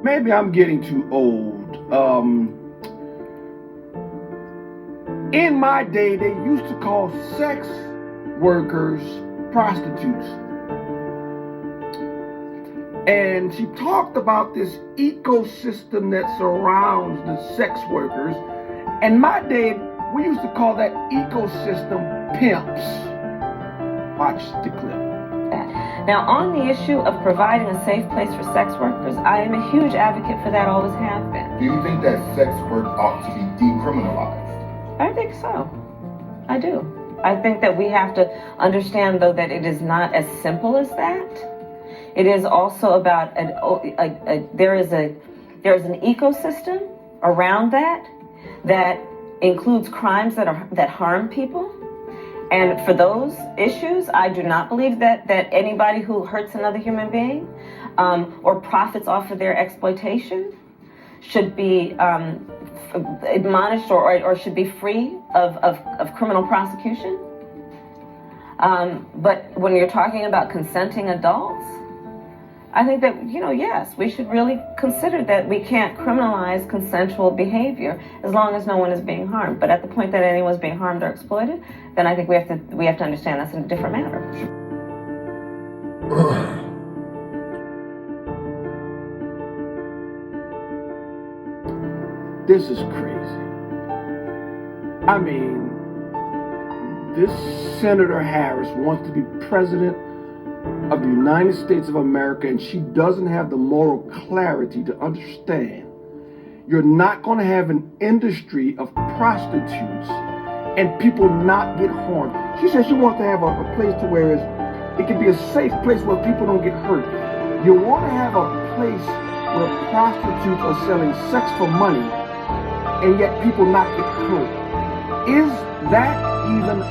maybe I'm getting too old. In my day, they used to call sex workers prostitutes. And she talked about this ecosystem that surrounds the sex workers. In my day, we used to call that ecosystem pimps. Watch the clip. Now, on the issue of providing a safe place for sex workers, I am a huge advocate for that, always have been. Do you think that sex work ought to be decriminalized? I think so. I do. I think that we have to understand, though, that it is not as simple as that. It is also about there is an ecosystem around that includes crimes that harm people. And for those issues, I do not believe that anybody who hurts another human being or profits off of their exploitation should be admonished or should be free of criminal prosecution. But when you're talking about consenting adults, I think that, yes, we should really consider that we can't criminalize consensual behavior as long as no one is being harmed. But at the point that anyone's being harmed or exploited, then I think we have to understand that's in a different manner. This is crazy. I mean, this Senator Harris wants to be president of the United States of America, and she doesn't have the moral clarity to understand you're not going to have an industry of prostitutes and people not get harmed. She says she wants to have a place to where it can be a safe place where people don't get hurt. You want to have a place where prostitutes are selling sex for money and yet people not get hurt. Is that even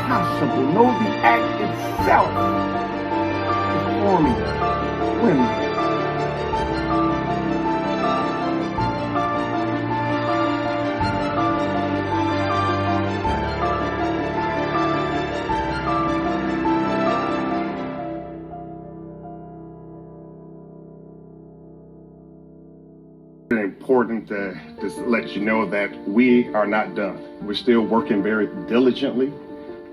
possible? No, the act itself is harming women. Important to just let you know that we are not done. We're still working very diligently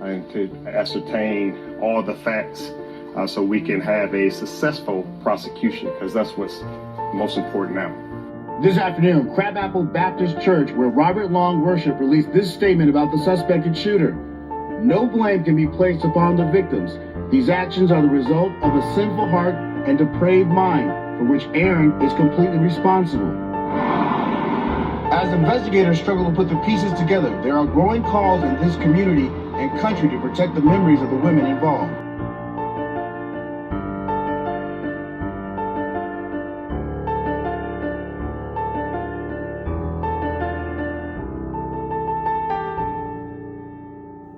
and to ascertain all the facts so we can have a successful prosecution, because that's what's most important now. This afternoon, Crabapple Baptist Church, where Robert Long Worship released this statement about the suspected shooter. No blame can be placed upon the victims. These actions are the result of a sinful heart and depraved mind, for which Aaron is completely responsible. As investigators struggle to put the pieces together, there are growing calls in this community and country to protect the memories of the women involved.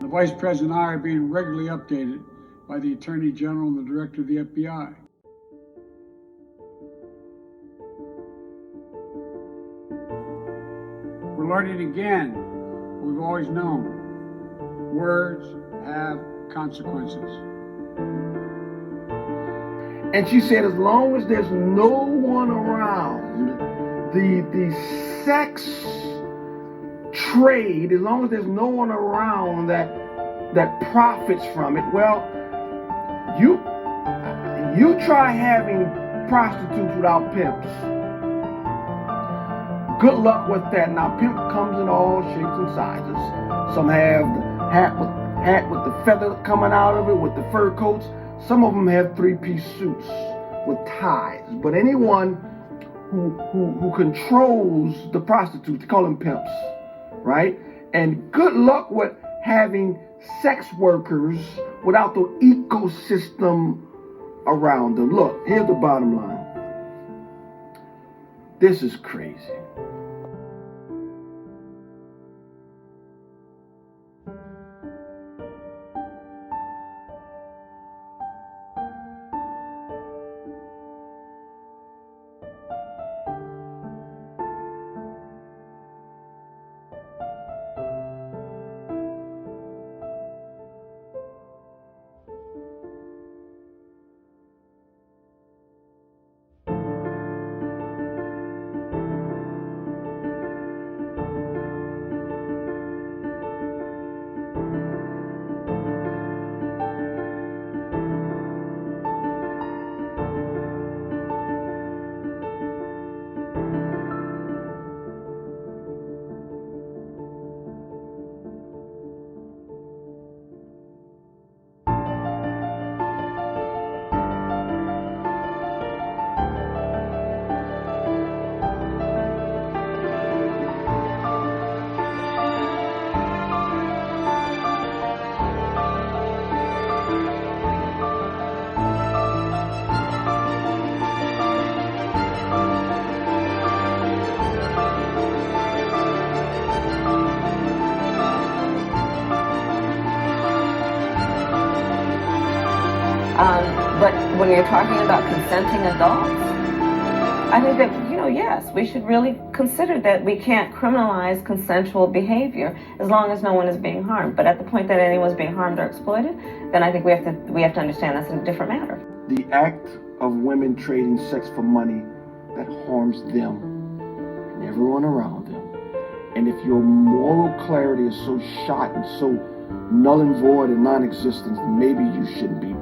The Vice President and I are being regularly updated by the Attorney General and the Director of the FBI. We're learning again what we've always known. Words have consequences. And she said as long as there's no one around, the sex trade, as long as there's no one around that profits from it, well, you try having prostitutes without pimps. Good luck with that. Now, pimp comes in all shapes and sizes. Some have the hat with the feather coming out of it, with the fur coats. Some of them have three-piece suits with ties. But anyone who controls the prostitutes, they call them pimps, right? And good luck with having sex workers without the ecosystem around them. Look, here's the bottom line. This is crazy. But when you're talking about consenting adults, I think that, yes, we should really consider that we can't criminalize consensual behavior as long as no one is being harmed. But at the point that anyone's being harmed or exploited, then I think we have to understand that's a different matter. The act of women trading sex for money that harms them and everyone around them. And if your moral clarity is so shot and so null and void and non-existent, maybe you shouldn't be